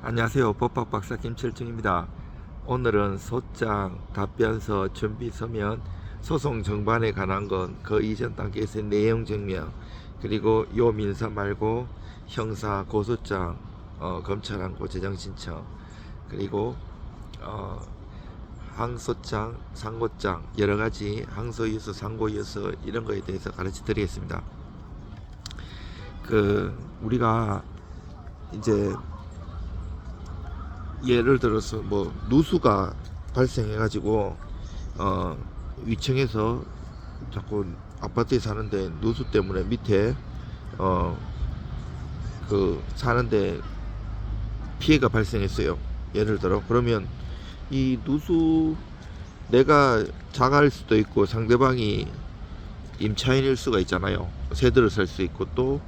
안녕하세요. 법학박사 김철중입니다. 오늘은 소장, 답변서, 준비 서면, 소송 정반에 관한 건 그 이전 단계에서의 내용 증명, 그리고 요 민사 말고 형사, 고소장, 검찰항고 재정 신청, 그리고 항소장, 상고장, 여러가지 항소유서, 상고유서 이런 거에 대해서 가르쳐 드리겠습니다. 우리가 이제 예를 들어서 뭐 누수가 발생해 가지고 위층에서 자꾸 아파트에 사는데 누수 때문에 밑에 사는데 피해가 발생했어요. 예를 들어 그러면 이 누수 내가 자가일 수도 있고 상대방이 임차인일 수가 있잖아요. 세대를 살 수 있고 또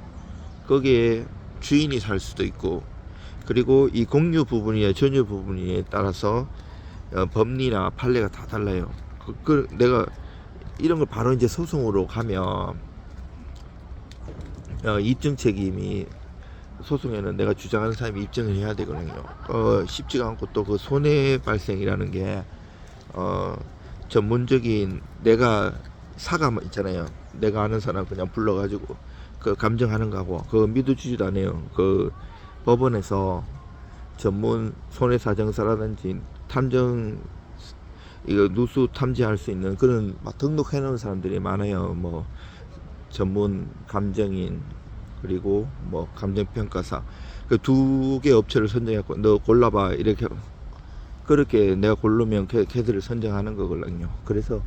거기에 주인이 살 수도 있고, 그리고 이 공유 부분이나 전유 부분에 따라서 법리나 판례가 다 달라요. 내가 이런 걸 바로 이제 소송으로 가면 입증 책임이 소송에는 내가 주장하는 사람이 입증을 해야 되거든요. 쉽지가 않고 또 그 손해 발생이라는 게 전문적인 내가 사가 있잖아요. 내가 아는 사람 그냥 불러가지고 그 감정하는 거하고 그거 믿어주지도 않아요. 그 법원에서 전문 손해사정사라든지 탐정 이거 누수 탐지할 수 있는 그런 막 등록해 놓은 사람들이 많아요. 뭐 전문 감정인 그리고 뭐 감정평가사 그 두 개 업체를 선정했고 너 골라봐 이렇게 그렇게 내가 고르면 걔들을 선정하는 거거든요. 그래서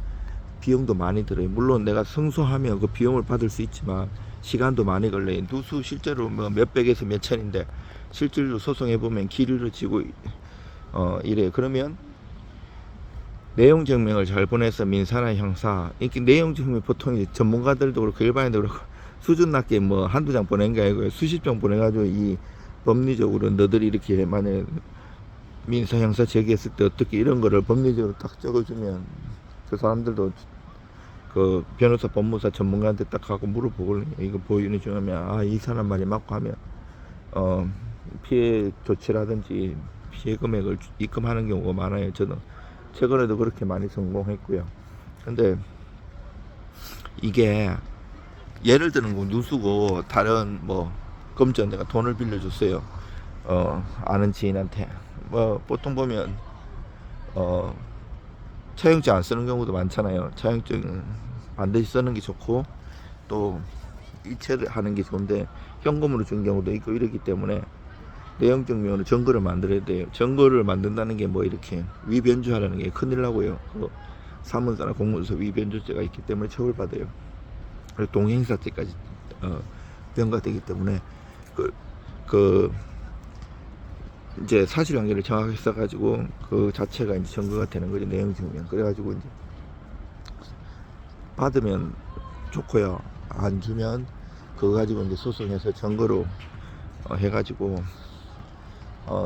비용도 많이 들어요. 물론 내가 승소하면 그 비용을 받을 수 있지만 시간도 많이 걸려요. 누수 실제로 뭐 몇백에서 몇 천인데 실질로 소송해 보면 길을 지고 이래요. 그러면 내용 증명을 잘 보내서 민사나 형사 이렇게 내용 증명 보통 이제 전문가들도 그렇고 일반인도 그렇고 수준 낮게 뭐 한두 장 보낸 게 아니고 수십 장 보내가지고 이 법리적으로 너들이 이렇게 만약 민사 형사 제기했을 때 어떻게 이런 거를 법리적으로 딱 적어주면 그 사람들도 그 변호사 법무사 전문가한테 딱 가고 물어보거든요. 이거 보여주면 이 사람 말이 맞고 하면 피해 조치라든지 피해 금액을 입금하는 경우가 많아요. 저는 최근에도 그렇게 많이 성공했고요. 근데 이게 예를 드는 거 누수고 다른 뭐 검전 내가 돈을 빌려줬어요. 아는 지인한테 뭐 보통 보면 차용증 안 쓰는 경우도 많잖아요. 차용증 반드시 쓰는 게 좋고 또 이체를 하는 게 좋은데 현금으로 준 경우도 있고 이러기 때문에 내용 증명으로 증거를 만들어야 돼요. 증거를 만든다는 게 뭐 이렇게 위변조하라는 게 큰일 나고요. 사문사나 공문서 위변조죄가 있기 때문에 처벌받아요. 그리고 동행사죄까지 병가되기 때문에 이제 사실관계를 정확히 써가지고 그 자체가 이제 증거가 되는 거죠. 내용 증명. 그래가지고 이제 받으면 좋고요. 안 주면 그거 가지고 이제 소송해서 증거로 해가지고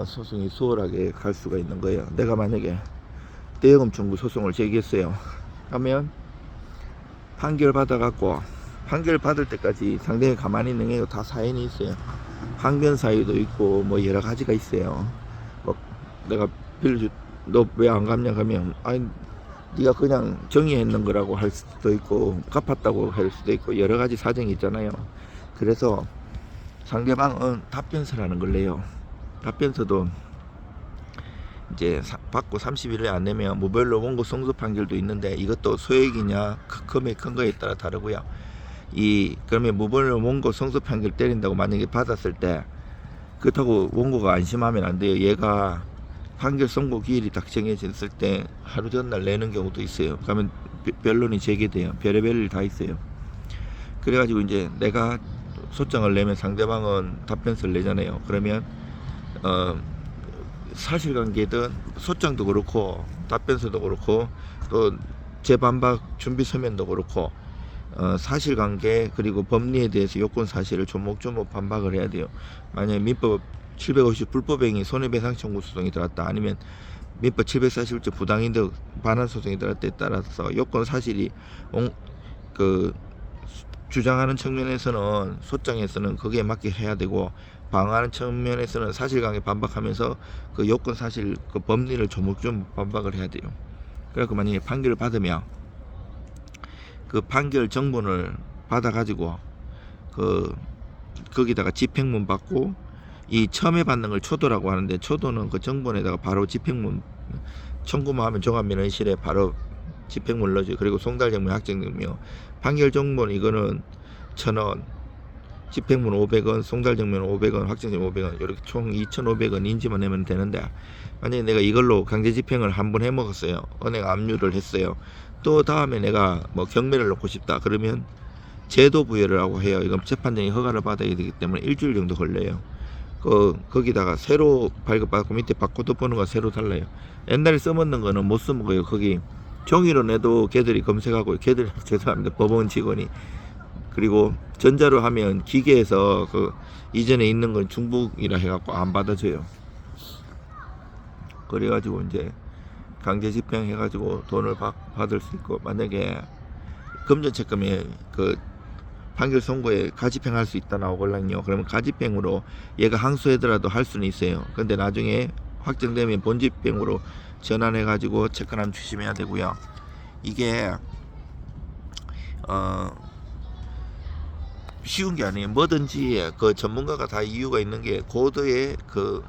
소송이 수월하게 갈 수가 있는 거예요. 내가 만약에 대여금 청구 소송을 제기했어요. 하면 판결 받아갖고 판결 받을 때까지 상대가 가만히 있는 게 다 사연이 있어요. 항변 사유도 있고 뭐 여러 가지가 있어요. 뭐 내가 빌려주 너 왜 안 갚냐 하면 아니 네가 그냥 정의했는 거라고 할 수도 있고 갚았다고 할 수도 있고 여러 가지 사정이 있잖아요. 그래서 상대방은 답변서라는 걸 내요. 답변서도 이제 받고 30일에 안 내면 무별로 원고 성소 판결도 있는데 이것도 소액이냐 금액 큰 거에 따라 다르고요. 그러면 무별로 원고 성소 판결 때린다고 만약에 받았을 때 그렇다고 원고가 안심하면 안 돼요. 얘가 판결 선고 기일이 딱 정해졌을 때 하루 전날 내는 경우도 있어요. 그러면 변론이 재개돼요. 별의별 일 다 있어요. 그래가지고 이제 내가 소장을 내면 상대방은 답변서를 내잖아요. 그러면 사실관계든 소장도 그렇고 답변서도 그렇고 또 재반박 준비 서면도 그렇고 사실관계 그리고 법리에 대해서 요건 사실을 조목조목 반박을 해야 돼요. 만약에 민법 750 불법행위 손해배상 청구 소송이 들어왔다 아니면 민법 741조 부당이득 반환 소송이 들어왔다 에 따라서 요건 사실이 주장하는 측면에서는 소장에서는 거기에 맞게 해야 되고 방어하는 측면에서는 사실관계 반박하면서 그 요건 사실 그 법리를 조목조목 반박을 해야 돼요. 그래서 만약에 판결을 받으면 그 판결 정본을 받아가지고 거기다가 집행문 받고, 이 처음에 받는 걸 초도라고 하는데, 초도는 그 정본에다가 바로 집행문 청구만 하면 종합민원실에 바로 집행문 넣어줘요. 그리고 송달정명 확정되며 판결 정본 이거는 1,000원, 집행문 500원, 송달정면 500원, 확정된 500원, 이렇게 총 2,500원 인지만 내면 되는데, 만약에 내가 이걸로 강제 집행을 한번 해먹었어요. 은행 압류를 했어요. 또 다음에 내가 뭐 경매를 놓고 싶다 그러면 제도 부여를 하고 해요. 이건 재판장이 허가를 받아야 되기 때문에 일주일 정도 걸려요. 거기다가 새로 발급받고 밑에 바코드 번호가 새로 달라요. 옛날에 써먹는 거는 못 써먹어요. 거기 종이로 내도 걔들이 검색하고, 걔들 죄송합니다, 법원 직원이. 그리고 전자로 하면 기계에서 그 이전에 있는 건 중복이라 해갖고 안 받아줘요. 그래가지고 이제 강제 집행해가지고 돈을 받을 수 있고, 만약에 금전채권에 그 판결 선고에 가집행할 수 있다 나오걸랑요. 그러면 가집행으로 얘가 항소하더라도 할 수는 있어요. 근데 나중에 확정되면 본집행으로 전환해가지고 채권함 추심해야 되고요. 이게 쉬운 게 아니에요. 뭐든지 그 전문가가 다 이유가 있는 게, 고도의 그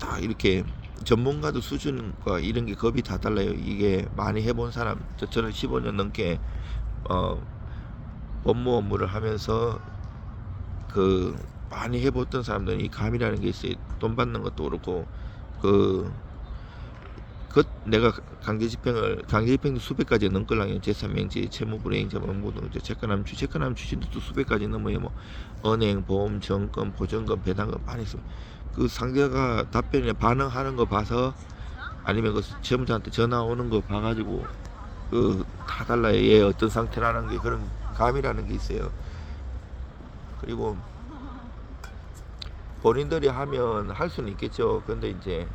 다 이렇게 전문가도 수준과 이런 게 겁이 다 달라요. 이게 많이 해본 사람, 저는 15년 넘게 법무 업무를 하면서 그 많이 해봤던 사람들은 이 감이라는 게 있어요. 돈 받는 것도 그렇고, 내가 강제 집행도 수백 가지 넘걸랑요. 제3명지, 채무불이행, 자본부등, 채권함 추진도 또 수백 가지 넘어요. 뭐 은행, 보험, 정권, 보증금, 배당금 많이 있어요. 그 상대가 답변에 반응하는 거 봐서, 아니면 그 채무자한테 전화 오는 거 봐가지고 다 달라요. 얘 어떤 상태라는 게, 그런 감이라는 게 있어요. 그리고 본인들이 하면 할 수는 있겠죠. 근데 이제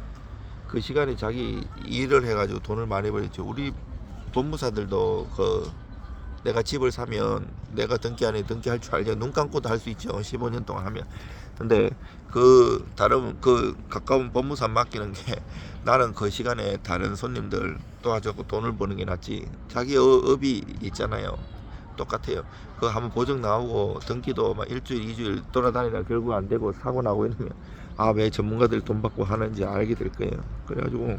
그 시간에 자기 일을 해가지고 돈을 많이 벌겠죠. 우리 법무사들도 내가 집을 사면 내가 등기안에 등기할 줄 알죠. 눈 감고도 할 수 있죠. 15년 동안 하면. 근데 다른 가까운 법무사 맡기는 게, 나는 그 시간에 다른 손님들 도와주고 돈을 버는 게 낫지. 자기 업이 있잖아요. 똑같아요. 그거 한번 보증 나오고 등기도 막 일주일, 2주일 돌아다니다 결국 안 되고 사고 나고 이러면, 왜 전문가들 돈 받고 하는지 알게 될 거예요. 그래가지고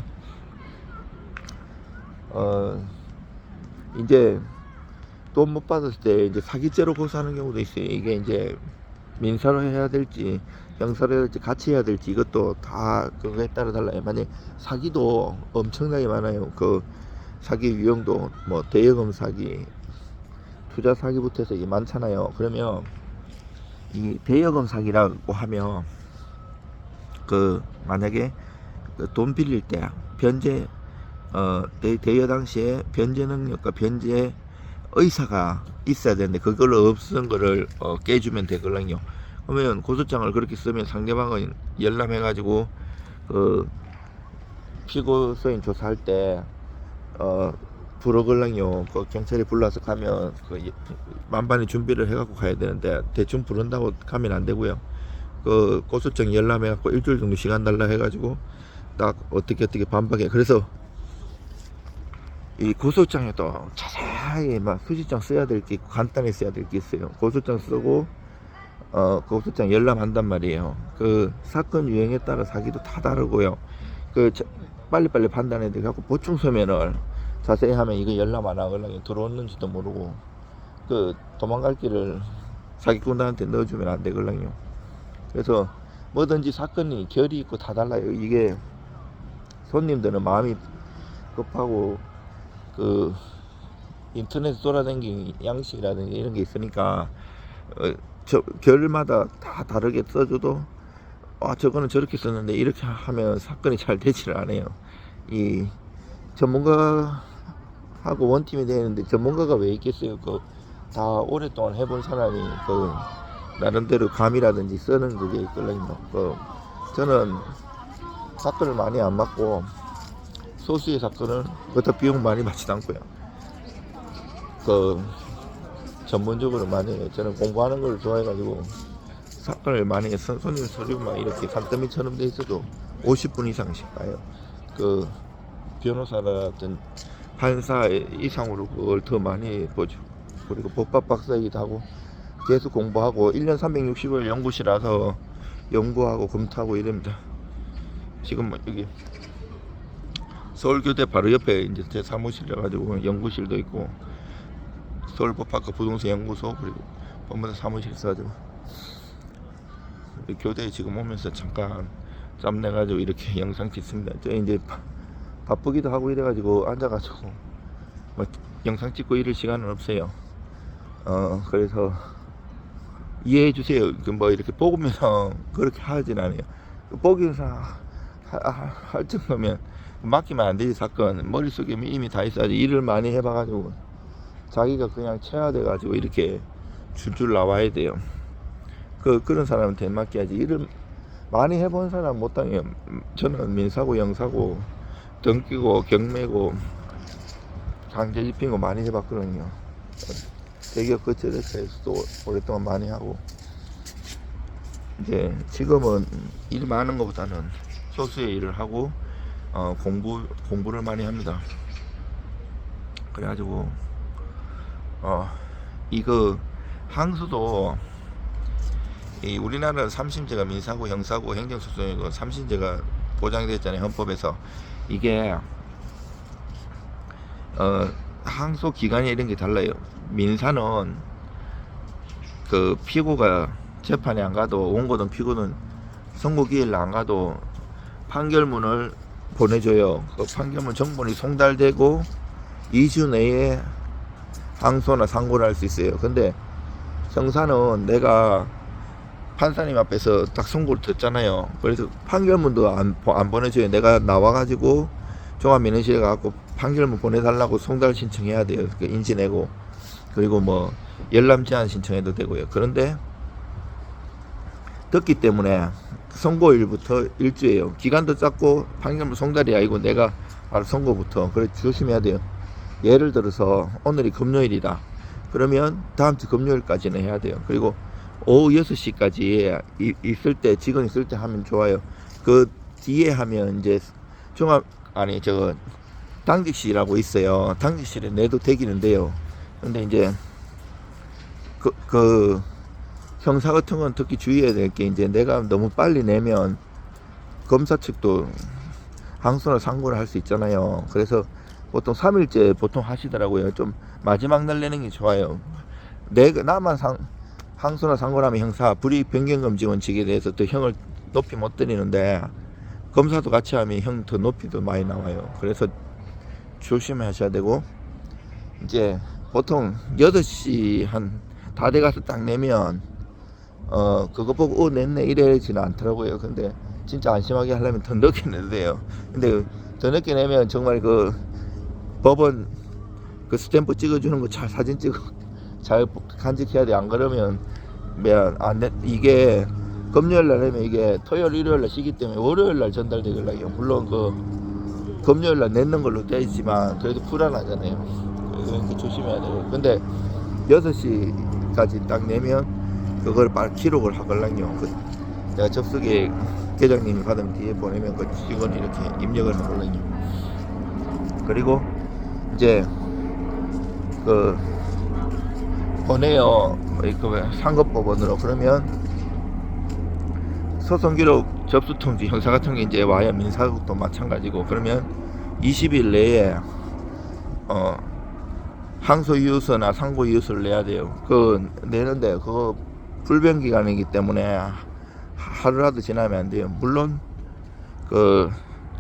이제 돈 못 받았을 때 이제 사기죄로 고소하는 경우도 있어요. 이게 이제 민사로 해야 될지 형사로 해야 될지 같이 해야 될지, 이것도 다 그거에 따라 달라요. 만약 사기도 엄청나게 많아요. 그 사기 유형도 뭐 대여금 사기, 투자 사기부터 해서 이게 많잖아요. 그러면 이 대여금 사기라고 하면, 만약에 돈 빌릴 때 변제 대여 당시에 변제 능력과 변제 의사가 있어야 되는데, 그걸로 없은 거를 깨주면 되거든요. 그러면 고소장을 그렇게 쓰면 상대방은 열람해가지고 피고소인 조사할 때 부르걸랑요. 경찰이 불러서 가면 만반의 준비를 해갖고 가야 되는데, 대충 부른다고 가면 안 되고요. 고소장 열람해갖고 일주일 정도 시간 달라 해가지고 딱 어떻게 반박해. 그래서 이 고소장에도 자세하게 막 수지장 써야 될 게 있고 간단히 써야 될 게 있어요. 고소장 쓰고 고소장 열람한단 말이에요. 그 사건 유형에 따라 사기도 다 다르고요. 빨리빨리 판단해야 돼갖고 보충 서면을 자세히 하면 이거 열람 안 하거나 들어오는지도 모르고, 도망갈 길을 사기꾼들한테 넣어주면 안 되거든요. 그래서 뭐든지 사건이 결이 있고 다 달라요. 이게 손님들은 마음이 급하고 인터넷 돌아다니는 양식이라든지 이런 게 있으니까 결마다 다 다르게 써줘도 저거는 저렇게 썼는데 이렇게 하면 사건이 잘 되지를 않아요. 이 전문가하고 원팀이 되는데, 전문가가 왜 있겠어요? 다 오랫동안 해본 사람이 나름대로 감이라든지 쓰는 그게 있거든요. 저는 사건을 많이 안 맡고, 소수의 사건은 그렇다 비용 많이 받지도 않고요. 전문적으로 많이 해요. 저는 공부하는 걸 좋아해가지고 사건을 만약에 손님 서류 막 이렇게 산더미처럼 돼 있어도 50분 이상씩 가요. 그 변호사라든 판사 이상으로 그걸 더 많이 보죠. 그리고 법학 박사이기도 하고 계속 공부하고 1년 360일 연구실라서 연구하고 검토하고 이럽니다. 지금 여기 서울교대 바로 옆에 이제 제 사무실이라 가지고 연구실도 있고 서울법학과 부동산 연구소 그리고 법무사 사무실 있어가지고 교대에 지금 오면서 잠깐 짬 내가지고 이렇게 영상 찍습니다. 저 이제 바쁘기도 하고 이래가지고 앉아가지고 뭐 영상 찍고 이럴 시간은 없어요. 그래서 이해해 주세요. 뭐 이렇게 보면서 그렇게 하진 않아요. 보기면서 할 정도면 맡기면 안 되지. 사건 머릿속에 이미 다 있어야지. 일을 많이 해봐가지고 자기가 그냥 체화돼가지고 이렇게 줄줄 나와야 돼요. 그런 사람한테 맡겨야지. 일을 많이 해본 사람 못 당해요. 저는 민사고 형사고 등기고 경매고 강제 집행고 많이 해봤거든요. 대기업 거쳐대처에서도 오랫동안 많이 하고 이제 지금은 일 많은 것보다는 소수의 일을 하고 공부를 많이 합니다. 그래가지고 이거 항소도 우리나라는 3심제가 민사고 형사고 행정소송이고 3심제가 보장되어 있잖아요. 헌법에서. 이게 항소 기간이 이런 게 달라요. 민사는 그 피고가 재판에 안 가도 원고든 피고는 선고기일 안 가도 판결문을 보내줘요. 그 판결문 정본이 송달되고 2주 내에 항소나 상고를 할 수 있어요. 근데 형사는 내가 판사님 앞에서 딱 선고를 듣잖아요. 그래서 판결문도 안 보내줘요. 내가 나와가지고 종합민원실에 가고 판결문 보내달라고 송달 신청해야 돼요. 인지 내고 그리고 뭐 열람 제한 신청해도 되고요. 그런데 듣기 때문에 선고일부터 일주예요. 기간도 짧고 판결문 송달이 아니고 내가 바로 선고부터. 그래 조심해야 돼요. 예를 들어서 오늘이 금요일이다. 그러면 다음 주 금요일까지는 해야 돼요. 그리고 오후 6시까지 있을 때, 직원 있을 때 하면 좋아요. 그 뒤에 하면 이제 당직실이라고 있어요. 당직실에 내도 되기는데요. 근데 이제 그 형사 같은 건 특히 주의해야 될 게 이제 내가 너무 빨리 내면 검사 측도 항소나 상고를 할 수 있잖아요. 그래서 보통 3일째 보통 하시더라고요. 좀 마지막 날 내는 게 좋아요. 나만 항소나 상고를 하면 형사 불이익 변경금지 원칙에 대해서 또 형을 높이 못 드리는데 검사도 같이 하면 형 더 높이도 많이 나와요. 그래서 조심하셔야 되고 이제 보통 8시 한 다 돼가서 딱 내면 그거 보고 냈네 이래지는 않더라고요. 근데 진짜 안심하게 하려면 더 늦게 내도 돼요. 근데 더 늦게 내면 정말 그 법원 그 스탬프 찍어주는 거 잘 사진 찍어 잘 간직해야 돼. 안 그러면 이게 금요일날 하면 이게 토요일 일요일날 쉬기 때문에 월요일날 전달되길래요. 물론 그 금요일날 내는 걸로 되어 있지만 그래도 불안하잖아요. 그러니까 조심해야 돼요. 근데 6시까지 딱 내면 그걸 빨리 기록을 하걸랑요. 내가 접수계 계장님이 받으면 뒤에 보내면 그 직원이 이렇게 입력을 하걸랑요. 그리고 이제 그 보내요. 상급법원으로. 그러면 소송기록 접수통지 형사 같은 게 이제 와야 민사국도 마찬가지고. 그러면 20일 내에 항소이유서나 상고이유서를 내야 돼요. 그거 내는데 그거 불변기간이기 때문에 하루라도 지나면 안 돼요. 물론 그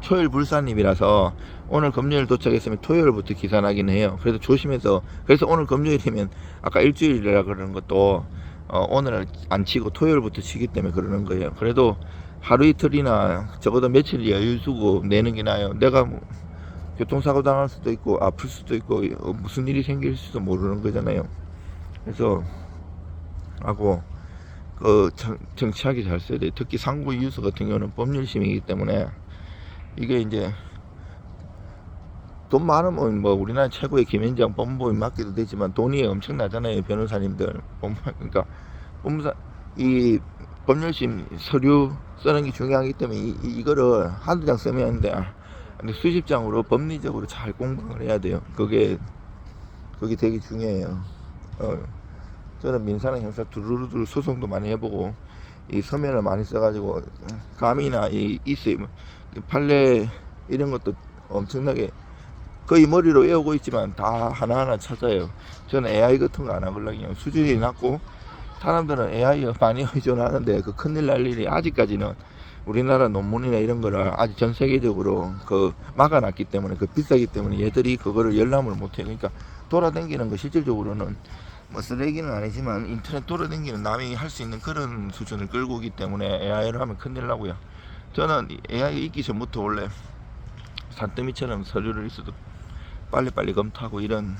토요일 불산입이라서 오늘 금요일 도착했으면 토요일부터 기산하긴 해요. 그래서 조심해서. 그래서 오늘 금요일이면 아까 일주일이라 그러는 것도 오늘 안 치고 토요일부터 치기 때문에 그러는 거예요. 그래도 하루 이틀이나 적어도 며칠 여유 두고 내는 게 나아요. 내가 뭐 교통사고 당할 수도 있고 아플 수도 있고 무슨 일이 생길 수도 모르는 거잖아요. 그래서 하고 정치하게 잘 써야 돼요. 특히 상고이유서 같은 경우는 법률심이기 때문에 이게 이제 돈 많으면 뭐 우리나라 최고의 김현장 법무부에 맡기도 되지만 돈이 엄청나잖아요. 변호사님들 그러니까 법무사 이 법률심 서류 쓰는 게 중요하기 때문에 이거를 한두 장 쓰면 돼. 근데 수십 장으로 법리적으로 잘 공부를 해야 돼요. 그게 되게 중요해요. 저는 민사나 형사 두루두루 소송도 많이 해보고 이 서면을 많이 써가지고 감이나 이 있어요. 판례 이런 것도 엄청나게 거의 머리로 외우고 있지만 다 하나하나 찾아요. 저는 AI 같은 거 안 하거든요. 수준이 낮고 사람들은 AI에 많이 의존하는데 그 큰일 날 일이 아직까지는 우리나라 논문이나 이런 거를 아직 전 세계적으로 그 막아놨기 때문에 그 비싸기 때문에 얘들이 그거를 열람을 못해요. 그러니까 돌아다니는 거 실질적으로는 뭐 쓰레기는 아니지만 인터넷 돌아다니는 남이 할 수 있는 그런 수준을 끌고 오기 때문에 AI를 하면 큰일 나고요. 저는 AI 있기 전부터 원래 산더미처럼 서류를 있어도 빨리빨리 검토하고 이런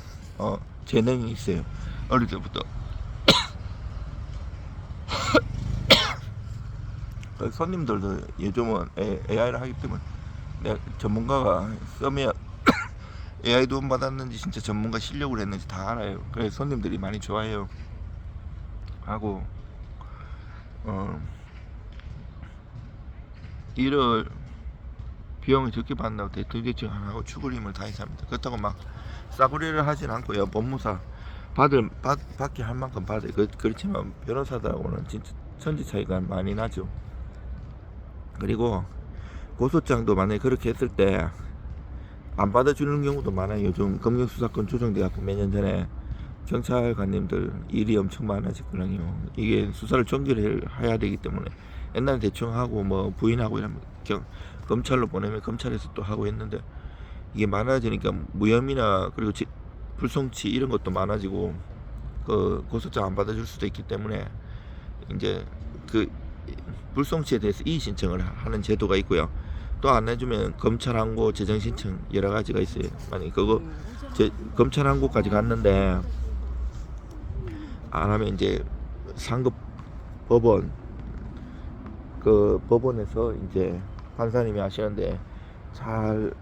재능이 있어요. 어릴 때부터. 손님들도 요즘은 AI를 하기 때문에 내가 전문가가 쓰면 AI 도움 받았는지 진짜 전문가 실력을 했는지 다 알아요. 그래서 손님들이 많이 좋아해요. 하고 일을 비용이 적게 받는다고 대통령증 하나 하고 죽을 힘을 다해서 합니다. 그렇다고 막 싸구려를 하진 않고요. 법무사 받게 할 만큼 받아요. 그렇지만 변호사들하고는 진짜 천지 차이가 많이 나죠. 그리고 고소장도 만약에 그렇게 했을 때 안 받아주는 경우도 많아요. 요즘 검경수사권 조정돼갖고 몇 년 전에 경찰관님들 일이 엄청 많아졌거든요. 이게 수사를 종결해야 되기 때문에 옛날에 대충 하고 뭐 부인하고 이러면 검찰로 보내면 검찰에서 또 하고 했는데 이게 많아지니까 무혐의나 그리고 불송치 이런 것도 많아지고 그 고소장 안 받아줄 수도 있기 때문에 이제 그 불송치에 대해서 이의 신청을 하는 제도가 있고요. 또 안 해주면 검찰 항고 재정 신청 여러 가지가 있어요. 만약 그거 검찰 항고까지 갔는데 안 하면 이제 상급 법원 그 법원에서 이제 판사님이 하시는데 잘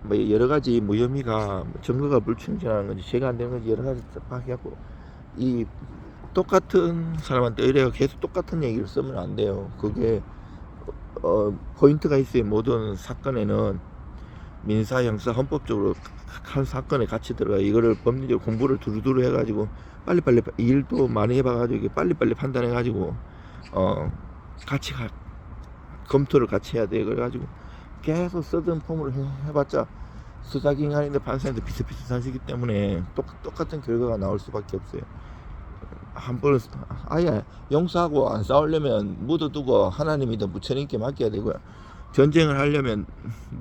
뭐 여러 가지 무혐의가 증거가 불충분한 건지 죄가 안 되는 건지 여러 가지 막 해갖고 이 똑같은 사람한테 의뢰가 계속 똑같은 얘기를 쓰면 안 돼요. 그게 포인트가 있어요. 모든 사건에는 민사, 형사, 헌법적으로 한 사건에 같이 들어가. 이거를 법리적 공부를 두루두루 해가지고 빨리빨리 일도 많이 해봐가지고 빨리빨리 판단해가지고 같이 검토를 같이 해야 돼. 그래가지고 계속 쓰던 폼으로 해봤자 수사기관인데 판사인데 비슷비슷하시기 때문에 똑같은 결과가 나올 수밖에 없어요. 한 번 아예 용서하고 안 싸우려면 묻어두고 하나님이든 부처님께 맡겨야 되고요. 전쟁을 하려면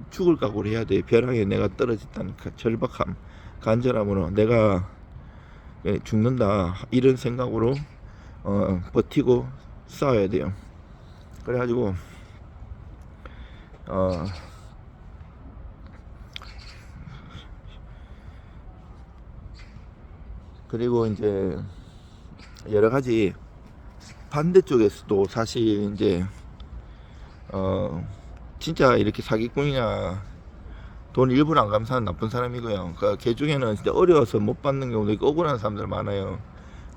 죽을 각오를 해야 돼. 벼랑에 내가 떨어졌다는 절박함, 간절함으로 내가 죽는다 이런 생각으로 버티고 싸워야 돼요. 그래가지고 그리고 이제 여러 가지 반대쪽에서도 사실 이제 진짜 이렇게 사기꾼이나 돈 일부러 안 감사하는 나쁜 사람이고요. 그러니까 걔 중에는 진짜 어려워서 못 받는 경우도 있고 억울한 사람들 많아요.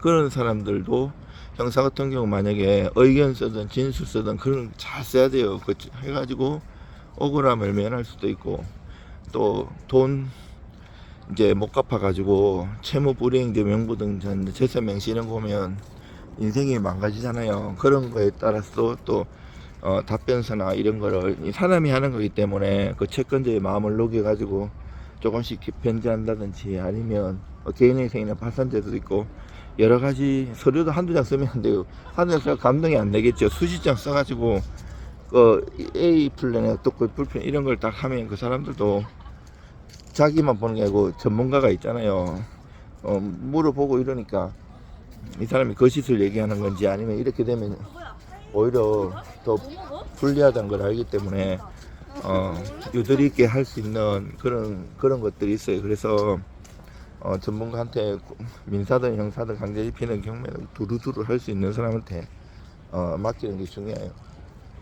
그런 사람들도 형사 같은 경우 만약에 의견 쓰든 진술 쓰든 그런 잘 써야 돼요. 그 해가지고 억울함을 면할 수도 있고 또 돈 이제 못 갚아가지고 채무 불이행제 명부등 재산 명시 이런 거 보면 인생이 망가지잖아요. 그런 거에 따라서 또 답변서나 이런 거를 사람이 하는 거기 때문에 그 채권자의 마음을 녹여가지고 조금씩 편지한다든지 아니면 개인의 생이나 파산제도 있고 여러 가지 서류도 한두 장 쓰면 안 돼요. 한두 장 써서 감동이 안 되겠죠. 수십 장 써가지고 A 플랜에 또 그 불편 이런 걸 딱 하면 그 사람들도 자기만 보는 게 아니고 전문가가 있잖아요. 물어보고 이러니까 이 사람이 거짓을 얘기하는 건지 아니면 이렇게 되면 오히려 더 불리하다는 걸 알기 때문에 유도리 있게 할 수 있는 그런 것들이 있어요. 그래서 전문가한테 민사든 형사든 강제 집행은 경매는 두루두루 할 수 있는 사람한테 맡기는 게 중요해요.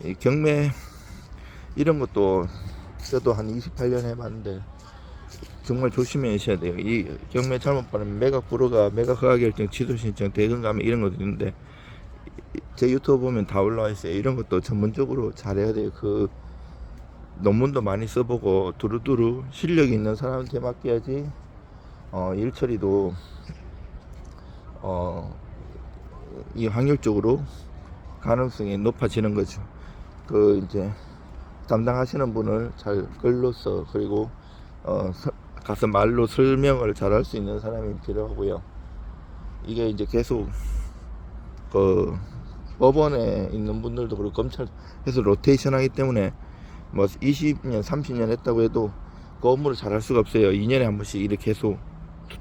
이 경매 이런 것도 저도 한 28년 해봤는데 정말 조심하셔야 돼요. 이 경매 잘못 받으면 매각 불허가, 매각 허가 결정, 취소 신청, 대금 감면 이런 것도 있는데 제 유튜브 보면 다 올라와 있어요. 이런 것도 전문적으로 잘해야 돼요. 그 논문도 많이 써보고 두루두루 실력이 있는 사람한테 맡겨야지 일 처리도 이 확률적으로 가능성이 높아지는 거죠. 그 이제 담당하시는 분을 잘 끌로서 그리고 가서 말로 설명을 잘 할 수 있는 사람이 필요하고요. 이게 이제 계속 그 법원에 있는 분들도 그리고 검찰에서 로테이션 하기 때문에 뭐 20년 30년 했다고 해도 그 업무를 잘 할 수가 없어요. 2년에 한 번씩 이렇게 계속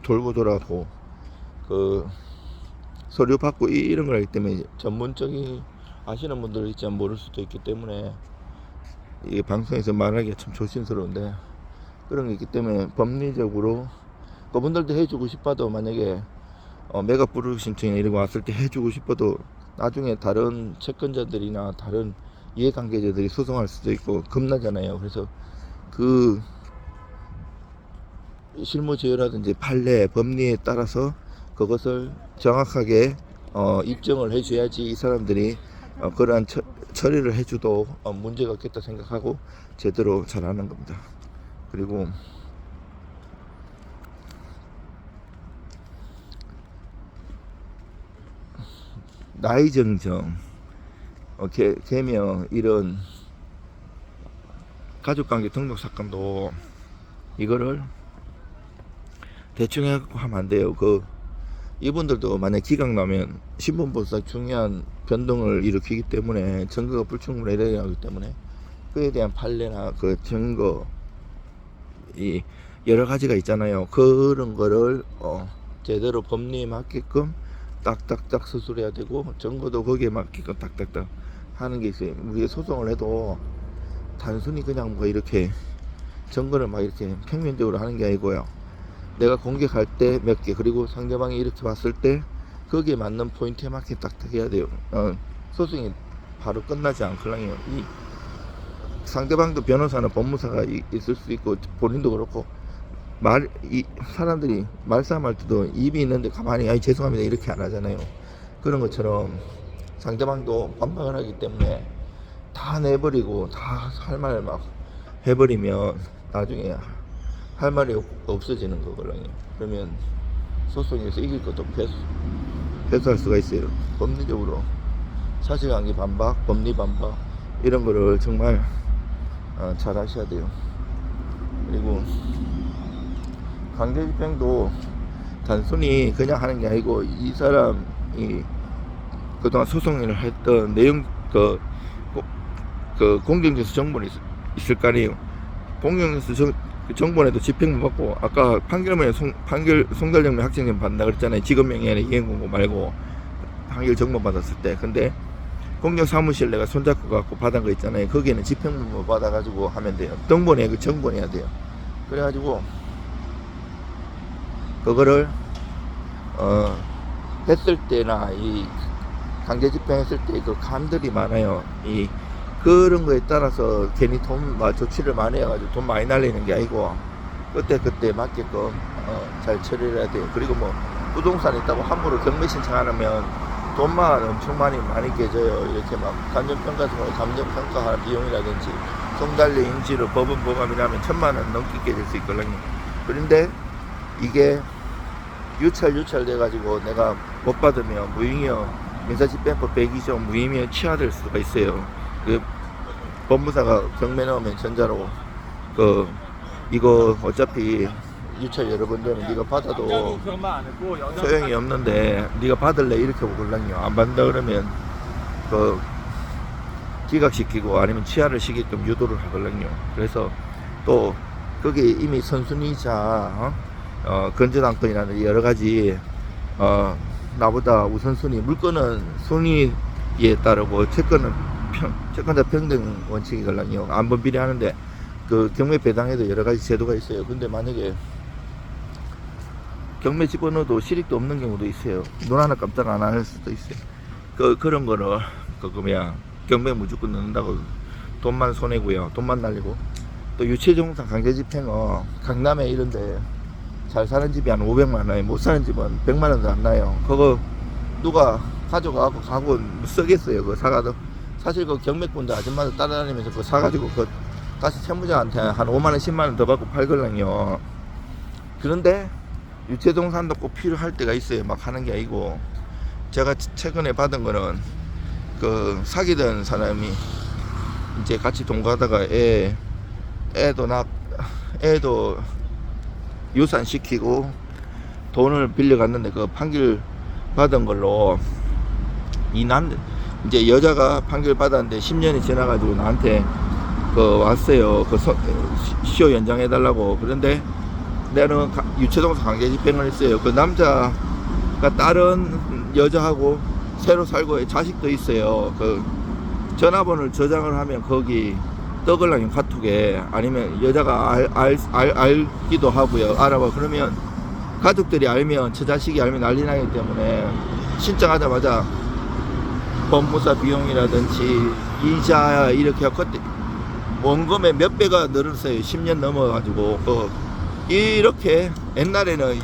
돌고 돌아고 그 서류 받고 이런 걸 하기 때문에 전문적인 아시는 분들 있지 모를 수도 있기 때문에 이게 방송에서 말하기가 참 조심스러운데 그런 게 있기 때문에 법리적으로 그분들도 해주고 싶어도 만약에 메가 브루 신청이나 이런 거 왔을 때 해주고 싶어도 나중에 다른 채권자들이나 다른 이해관계자들이 소송할 수도 있고 겁나잖아요. 그래서 그 실무제어라든지 판례 법리에 따라서 그것을 정확하게 입증을 해줘야지 이 사람들이 그러한 처리를 해줘도 문제가 없겠다 생각하고 제대로 잘하는 겁니다. 그리고 나이 정정, 개명 이런 가족관계 등록 사건도 이거를 대충 해갖고 하면 안 돼요. 이분들도 만약 기각 나면 신분보호상 중요한 변동을 일으키기 때문에 증거가 불충분해야 하기 때문에 그에 대한 판례나 그 증거 이 여러 가지가 있잖아요. 그런 거를 제대로 법리에 맞게끔 딱딱딱 수술해야 되고 증거도 거기에 맞게끔 딱딱딱 하는 게 있어요. 우리가 소송을 해도 단순히 그냥 뭐 이렇게 증거를 막 이렇게 평면적으로 하는 게 아니고요. 내가 공격할 때 몇 개 그리고 상대방이 이렇게 봤을 때 거기에 맞는 포인트에 맞게 딱딱 해야 돼요. 소송이 바로 끝나지 않거든요. 이 상대방도 변호사나 법무사가 있을 수 있고 본인도 그렇고 이 사람들이 말싸움할 때도 입이 있는데 가만히 아이 죄송합니다 이렇게 안 하잖아요. 그런 것처럼 상대방도 반박을 하기 때문에 다 내버리고 다 할 말 막 해버리면 나중에 할 말이 없어지는 거거든요. 그러면 소송에서 이길 것도 패소할 수가 있어요. 법리적으로 사실관계 반박, 법리 반박 이런 거를 정말 잘 하셔야 돼요. 그리고 강제집행도 단순히 그냥 하는 게 아니고 이 사람이 그동안 소송을 했던 내용 그 공경에서 정보는 있을 거 아니에요. 공경에서 정보에도 집행부 받고 아까 판결문에 송달정명 학생증 받는다 그랬잖아요. 직업명이 아니라 이행공고 말고 판결 정보 받았을 때. 근데 공경 사무실 내가 손잡고 갖고 받은 거 있잖아요. 거기에는 집행부 받아가지고 하면 돼요. 등본에 그 정본해야 돼요. 그래가지고 그거를 했을 때나 이 강제 집행했을 때 그 감들이 많아요. 이 그런 거에 따라서 괜히 돈 조치를 많이 해가지고 돈 많이 날리는 게 아니고 그때 맞게끔 잘 처리를 해야 돼요. 그리고 뭐 부동산 있다고 함부로 경매 신청 안 하면 돈만 엄청 많이 깨져요. 이렇게 막 감정평가 같은 거 감정평가하는 비용이라든지 송달료 인지로 법원 범합이라면 1000만원 넘게 깨질 수 있거든요. 그런데 이게 유찰 돼가지고 내가 못 받으면 무행위형 민사집행법 102조 무행위형 취하될 수가 있어요. 그 법무사가 경매 넣으면 전자로 이거 어차피 유찰 여러 번 되면 네가 받아도 소용이 없는데 네가 받을래 이렇게 보걸랑요. 안 받는다 그러면 기각시키고 아니면 취하를 시키게끔 유도를 하걸랑요. 그래서 또 거기 이미 선순위자 건전항권이라는 여러 가지 나보다 우선순위 물건은 순위에 따르고 채권자 평등 원칙이걸랑요. 안번 비례하는데 그 경매 배당에도 여러 가지 제도가 있어요. 근데 만약에 경매 집어넣어도 실익도 없는 경우도 있어요. 눈 하나 깜짝 안 할 수도 있어요. 그런 거를 경매 무조건 넣는다고 돈만 손해고요. 돈만 날리고 또 유체종사 강제집행은 강남에 이런데 잘 사는 집이 한 500만 원에 못 사는 집은 100만 원도 안 나요. 그거 누가 가져가고 가고 쓰겠어요. 그 사가도 사실 그 경매꾼들 아줌마들 따라다니면서 그 사가지고 그 다시 채무자한테 한 5만 원, 10만 원 더 받고 팔걸랑요. 그런데 유채동산도 꼭 필요할 때가 있어요. 막 하는 게 아니고 제가 최근에 받은 거는 그 사귀던 사람이 이제 같이 동거하다가 애도 유산 시키고 돈을 빌려갔는데 그 판결 받은 걸로 이제 여자가 판결 받았는데 10년이 지나가지고 나한테 그 왔어요. 그 시효 연장해 달라고. 그런데 내는 유체동산 강제 집행을 했어요. 그 남자가 다른 여자하고 새로 살고 자식도 있어요. 그 전화번호를 저장을 하면 거기 떠글랑요 카톡에. 아니면 여자가 알기도 하고요. 알아봐. 그러면 가족들이 알면, 저 자식이 알면 난리 나기 때문에 신청하자마자 법무사 비용이라든지 이자 이렇게 하고 그때 원금의 몇 배가 늘었어요. 10년 넘어가지고. 이렇게 옛날에는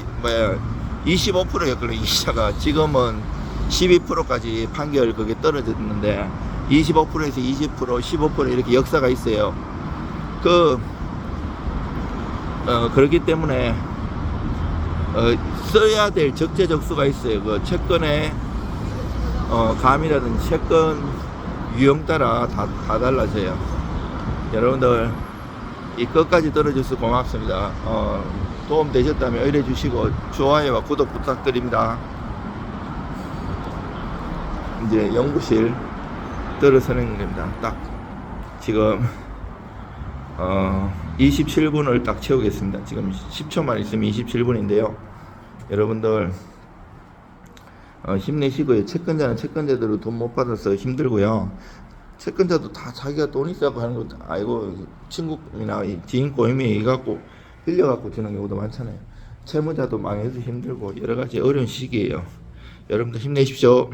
25%였거든요 이자가. 지금은 12%까지 판결 그게 떨어졌는데 25%에서 20%, 15% 이렇게 역사가 있어요. 그렇기 때문에 써야 될 적재적소가 있어요. 그 채권의 감이라든지 채권 유형 따라 다 달라져요. 여러분들 이 끝까지 들어줘서 고맙습니다. 도움 되셨다면 의뢰 주시고 좋아요와 구독 부탁드립니다. 이제 연구실 들어서는 겁니다. 딱 지금 27분을 딱 채우겠습니다. 지금 10초만 있으면 27분인데요. 여러분들 힘내시고요. 채권자는 채권자대로 돈 못 받아서 힘들고요. 채권자도 다 자기가 돈 있어갖고 하는 것도 아니고 친구나 지인 꼬임이 갖고 빌려갖고 주는 경우도 많잖아요. 채무자도 망해서 힘들고 여러가지 어려운 시기예요. 여러분들 힘내십시오.